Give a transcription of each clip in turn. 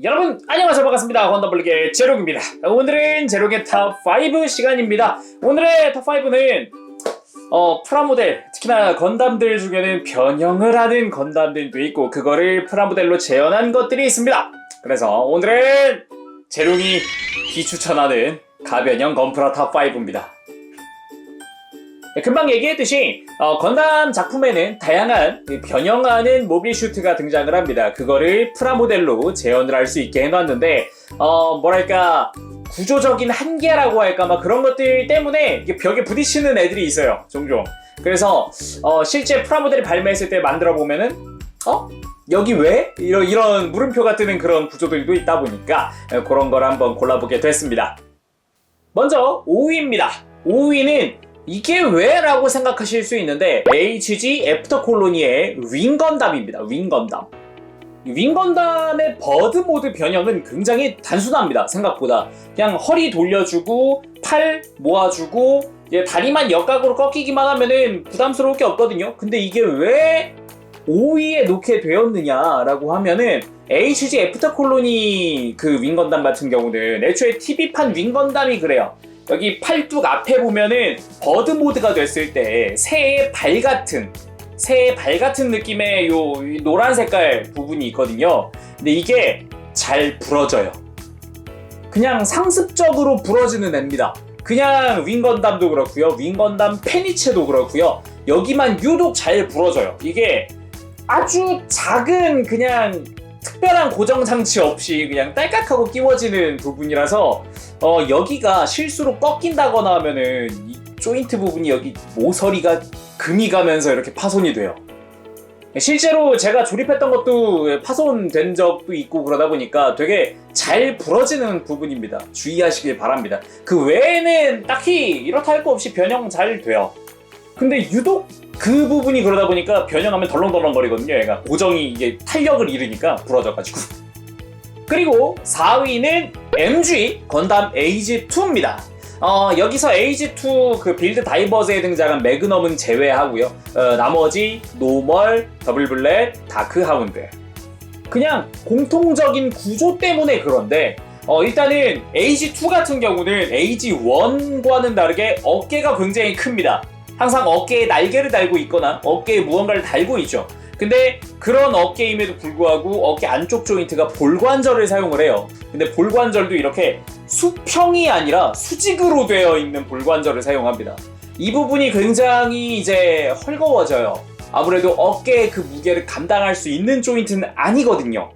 여러분 안녕하세요. 반갑습니다. 건담블릭의 제록입니다. 오늘은 제록의 탑5 시간입니다. 오늘의 탑5는 프라모델, 특히나 건담들 중에는 변형을 하는 건담들도 있고 그거를 프라모델로 재현한 것들이 있습니다. 그래서 오늘은 제록이 비추천하는 가변형 건프라 탑5입니다. 금방 얘기했듯이 건담 작품에는 다양한 변형하는 모빌 슈트가 등장을 합니다. 그거를 프라모델로 재현을 할 수 있게 해놨는데 뭐랄까 구조적인 한계라고 할까 막 그런 것들 때문에 이게 벽에 부딪히는 애들이 있어요, 종종. 그래서 실제 프라모델을 발매했을 때 만들어 보면은 여기 왜? 이런 물음표가 뜨는 그런 구조들도 있다 보니까 그런 걸 한번 골라보게 됐습니다. 먼저 5위입니다. 5위는 이게 왜? 라고 생각하실 수 있는데 HG 애프터 콜로니의 윙건담입니다. 윙건담. 윙건담의 버드 모드 변형은 굉장히 단순합니다. 생각보다. 그냥 허리 돌려주고 팔 모아주고 다리만 역각으로 꺾이기만 하면은 부담스러울 게 없거든요. 근데 이게 왜 5위에 놓게 되었느냐라고 하면은 HG 애프터 콜로니 그 윙건담 같은 경우는 애초에 TV판 윙건담이 그래요. 여기 팔뚝 앞에 보면은 버드 모드가 됐을 때 새의 발 같은 느낌의 요 노란 색깔 부분이 있거든요. 근데 이게 잘 부러져요. 그냥 상습적으로 부러지는 애입니다. 그냥 윙건담도 그렇고요. 윙건담 페니체도 그렇고요. 여기만 유독 잘 부러져요. 이게 아주 작은 그냥 특별한 고정 장치 없이 그냥 딸깍하고 끼워지는 부분이라서 여기가 실수로 꺾인다거나 하면은 이 조인트 부분이 여기 모서리가 금이 가면서 이렇게 파손이 돼요. 실제로 제가 조립했던 것도 파손된 적도 있고 그러다 보니까 되게 잘 부러지는 부분입니다. 주의하시길 바랍니다. 그 외에는 딱히 이렇다 할 거 없이 변형 잘 돼요. 근데 유독 그 부분이 그러다 보니까 변형하면 덜렁덜렁 거리거든요. 얘가 고정이 이게 탄력을 잃으니까 부러져가지고. 그리고 4위는 MG 건담 에이지2입니다. 여기서 에이지2 그 빌드 다이버즈에 등장한 매그넘은 제외하고요. 나머지 노멀, 더블블랙, 다크하운드. 그냥 공통적인 구조 때문에 그런데 일단은 에이지2 같은 경우는 에이지1과는 다르게 어깨가 굉장히 큽니다. 항상 어깨에 날개를 달고 있거나 어깨에 무언가를 달고 있죠. 근데 그런 어깨임에도 불구하고 어깨 안쪽 조인트가 볼관절을 사용을 해요. 근데 볼관절도 이렇게 수평이 아니라 수직으로 되어 있는 볼관절을 사용합니다. 이 부분이 굉장히 이제 헐거워져요. 아무래도 어깨의 그 무게를 감당할 수 있는 조인트는 아니거든요.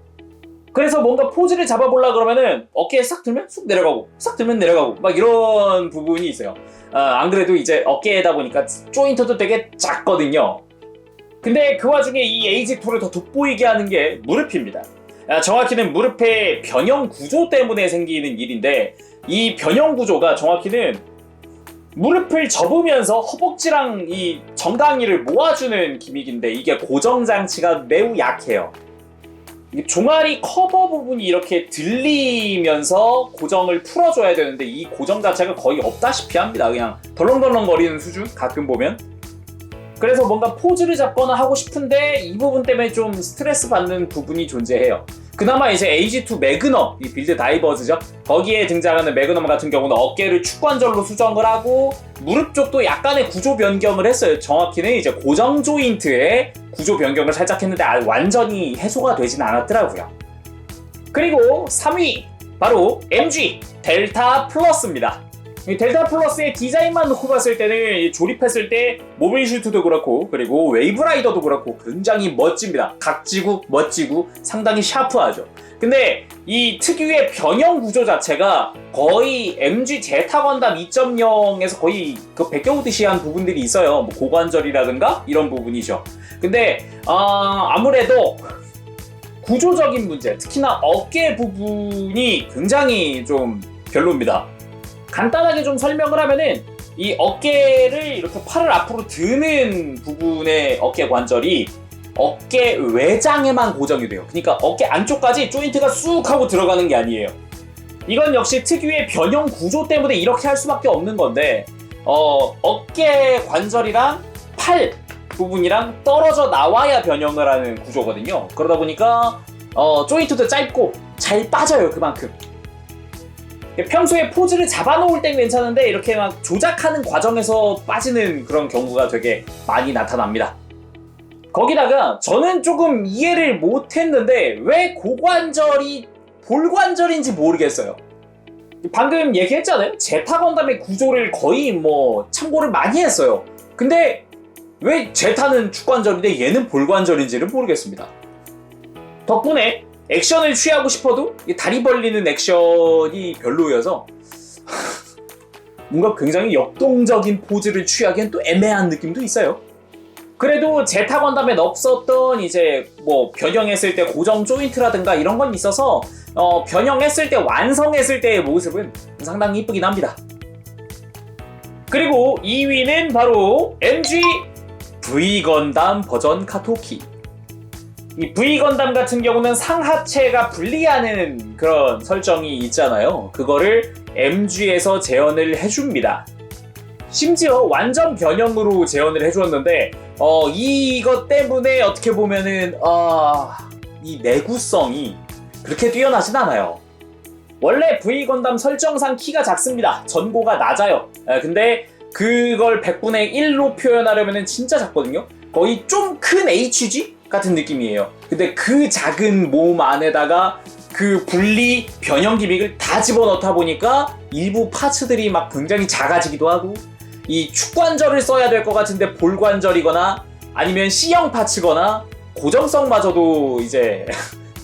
그래서 뭔가 포즈를 잡아보려고 그러면은 어깨에 싹 들면 쑥 내려가고 싹 들면 내려가고 막 이런 부분이 있어요. 안 그래도 이제 어깨에다 보니까 조인트도 되게 작거든요. 근데 그 와중에 이 에이지2를 더 돋보이게 하는 게 무릎입니다. 정확히는 무릎의 변형 구조 때문에 생기는 일인데 이 변형 구조가 정확히는 무릎을 접으면서 허벅지랑 이 정강이를 모아주는 기믹인데 이게 고정 장치가 매우 약해요. 종아리 커버 부분이 이렇게 들리면서 고정을 풀어줘야 되는데 이 고정 자체가 거의 없다시피 합니다. 그냥 덜렁덜렁 거리는 수준 가끔 보면. 그래서 뭔가 포즈를 잡거나 하고 싶은데 이 부분 때문에 좀 스트레스 받는 부분이 존재해요. 그나마 이제 에이지2 매그넘, 이 빌드 다이버즈죠. 거기에 등장하는 매그넘 같은 경우는 어깨를 축관절로 수정을 하고 무릎 쪽도 약간의 구조 변경을 했어요. 정확히는 이제 고정 조인트의 구조 변경을 살짝 했는데 완전히 해소가 되진 않았더라고요. 그리고 3위 바로 MG 델타 플러스입니다. 이 델타 플러스의 디자인만 놓고 봤을 때는 조립했을 때 모빌 슈트도 그렇고 그리고 웨이브라이더도 그렇고 굉장히 멋집니다. 각지고 멋지고 상당히 샤프하죠. 근데 이 특유의 변형 구조 자체가 거의 MG 제타 건담 2.0에서 거의 그 베껴오듯이 한 부분들이 있어요. 뭐 고관절이라든가 이런 부분이죠. 근데 아무래도 구조적인 문제, 특히나 어깨 부분이 굉장히 좀 별로입니다. 간단하게 좀 설명을 하면은 이 어깨를 이렇게 팔을 앞으로 드는 부분의 어깨 관절이 어깨 외장에만 고정이 돼요. 그러니까 어깨 안쪽까지 조인트가 쑥 하고 들어가는 게 아니에요. 이건 역시 특유의 변형 구조 때문에 이렇게 할 수밖에 없는 건데 어깨 관절이랑 팔 부분이랑 떨어져 나와야 변형을 하는 구조거든요. 그러다 보니까 조인트도 짧고 잘 빠져요, 그만큼. 평소에 포즈를 잡아놓을 땐 괜찮은데 이렇게 막 조작하는 과정에서 빠지는 그런 경우가 되게 많이 나타납니다. 거기다가 저는 조금 이해를 못했는데 왜 고관절이 볼관절인지 모르겠어요. 방금 얘기했잖아요. 제타 건담의 구조를 거의 뭐 참고를 많이 했어요. 근데 왜 제타는 축관절인데 얘는 볼관절인지를 모르겠습니다. 덕분에 액션을 취하고 싶어도 다리 벌리는 액션이 별로여서 뭔가 굉장히 역동적인 포즈를 취하기엔 또 애매한 느낌도 있어요. 그래도 제타 건담엔 없었던 이제 뭐 변형했을 때 고정 조인트라든가 이런 건 있어서 변형했을 때 완성했을 때의 모습은 상당히 이쁘긴 합니다. 그리고 2위는 바로 MG V 건담 버전 카토키. 이 V 건담 같은 경우는 상하체가 분리하는 그런 설정이 있잖아요. 그거를 MG에서 재현을 해줍니다. 심지어 완전 변형으로 재현을 해주었는데 이것 때문에 어떻게 보면은 이 내구성이 그렇게 뛰어나진 않아요. 원래 V 건담 설정상 키가 작습니다. 전고가 낮아요. 근데 그걸 100분의 1로 표현하려면 진짜 작거든요. 거의 좀 큰 HG 같은 느낌이에요. 근데 그 작은 몸 안에다가 그 분리 변형 기믹을 다 집어넣다 보니까 일부 파츠들이 막 굉장히 작아지기도 하고, 이 축관절을 써야 될 것 같은데 볼관절이거나 아니면 C형 파츠거나 고정성마저도 이제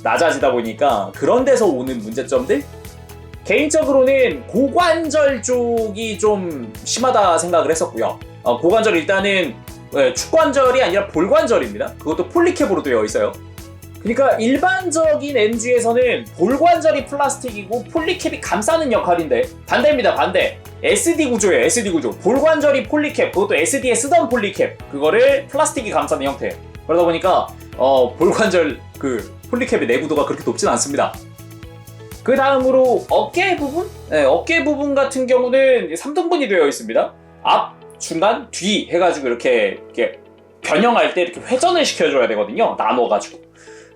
낮아지다 보니까 그런 데서 오는 문제점들? 개인적으로는 고관절 쪽이 좀 심하다 생각을 했었고요. 고관절 일단은 축관절이 아니라 볼관절입니다. 그것도 폴리캡으로 되어 있어요. 그러니까 일반적인 MG에서는 볼관절이 플라스틱이고 폴리캡이 감싸는 역할인데 반대입니다. 반대. SD 구조예요. SD 구조. 볼관절이 폴리캡, 그것도 SD에 쓰던 폴리캡, 그거를 플라스틱이 감싸는 형태. 그러다 보니까 볼관절 그 폴리캡의 내구도가 그렇게 높진 않습니다. 그 다음으로 어깨 부분? 네, 어깨 부분 같은 경우는 3등분이 되어 있습니다. 앞, 중간, 뒤 해가지고 이렇게 변형할 때 이렇게 회전을 시켜줘야 되거든요. 나눠가지고.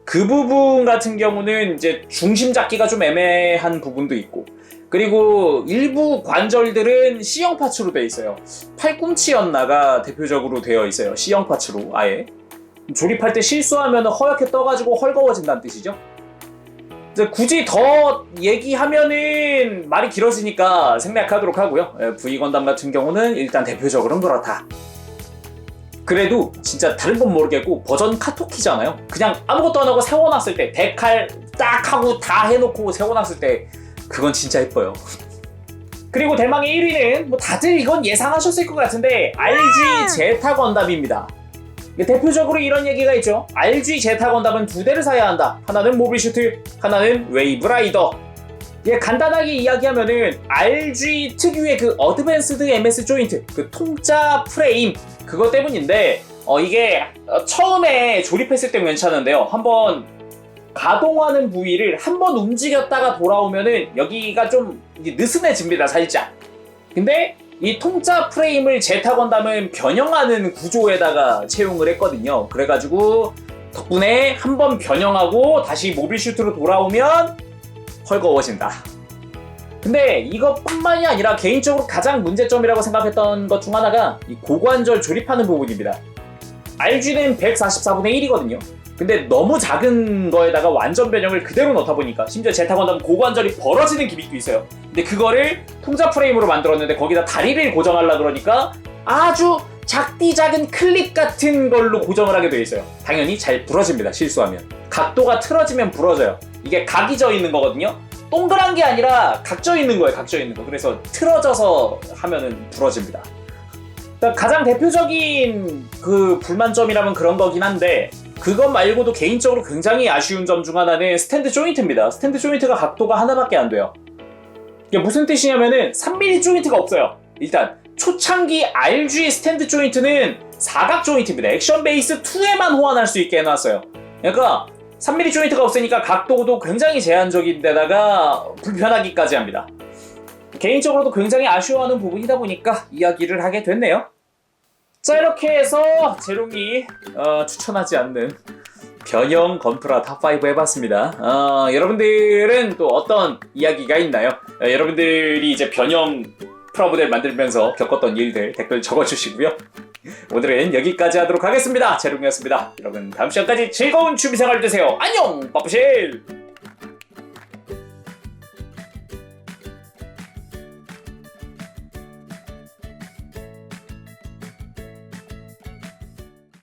그 부분 같은 경우는 이제 중심 잡기가 좀 애매한 부분도 있고, 그리고 일부 관절들은 C형 파츠로 되어 있어요. 팔꿈치였나가 대표적으로 되어 있어요. C형 파츠로 아예. 조립할 때 실수하면 허옇게 떠가지고 헐거워진다는 뜻이죠. 이제 굳이 더 얘기하면은 말이 길어지니까 생략하도록 하고요. V 건담 같은 경우는 일단 대표적으로는 그렇다. 그래도 진짜 다른 건 모르겠고 버전 카토키잖아요. 그냥 아무것도 안 하고 세워놨을 때, 데칼 딱 하고 다 해놓고 세워놨을 때 그건 진짜 예뻐요. 그리고 대망의 1위는 뭐 다들 이건 예상하셨을 것 같은데 RG 제타 건담입니다. 대표적으로 이런 얘기가 있죠. RG 제타 건담은 두 대를 사야 한다. 하나는 모빌슈트, 하나는 웨이브 라이더. 간단하게 이야기하면은 RG 특유의 그 어드밴스드 MS 조인트, 그 통짜 프레임, 그것 때문인데 이게 처음에 조립했을 때 괜찮은데요. 한번 가동하는 부위를 한번 움직였다가 돌아오면은 여기가 좀 느슨해집니다, 살짝. 근데 이 통짜 프레임을 제타 건담은 변형하는 구조에다가 채용을 했거든요. 그래가지고 덕분에 한번 변형하고 다시 모빌 슈트로 돌아오면 헐거워진다. 근데 이것뿐만이 아니라 개인적으로 가장 문제점이라고 생각했던 것 중 하나가 이 고관절 조립하는 부분입니다. RG는 144분의 1이거든요. 근데 너무 작은 거에다가 완전 변형을 그대로 넣다 보니까, 심지어 제타 건담 고관절이 벌어지는 기믹도 있어요. 근데 그거를 통짜 프레임으로 만들었는데 거기다 다리를 고정하려고 그러니까 아주 작디 작은 클립 같은 걸로 고정을 하게 돼 있어요. 당연히 잘 부러집니다, 실수하면. 각도가 틀어지면 부러져요. 이게 각이 져 있는 거거든요. 동그란 게 아니라 각져 있는 거예요, 각져 있는 거. 그래서 틀어져서 하면은 부러집니다. 그러니까 가장 대표적인 그 불만점이라면 그런 거긴 한데, 그것 말고도 개인적으로 굉장히 아쉬운 점 중 하나는 스탠드 조인트입니다. 스탠드 조인트가 각도가 하나밖에 안 돼요. 이게 무슨 뜻이냐면은 3mm 조인트가 없어요. 일단 초창기 RG 스탠드 조인트는 사각 조인트입니다. 액션 베이스 2에만 호환할 수 있게 해놨어요. 그러니까 3mm 조인트가 없으니까 각도도 굉장히 제한적인 데다가 불편하기까지 합니다. 개인적으로도 굉장히 아쉬워하는 부분이다 보니까 이야기를 하게 됐네요. 자, 이렇게 해서 재롱이 추천하지 않는 변형 건프라 탑5 해봤습니다. 여러분들은 또 어떤 이야기가 있나요? 여러분들이 이제 변형 프라모델 만들면서 겪었던 일들 댓글 적어주시고요. 오늘은 여기까지 하도록 하겠습니다. 재롱이었습니다. 여러분 다음 시간까지 즐거운 취미생활 되세요. 안녕! 빠뿌실!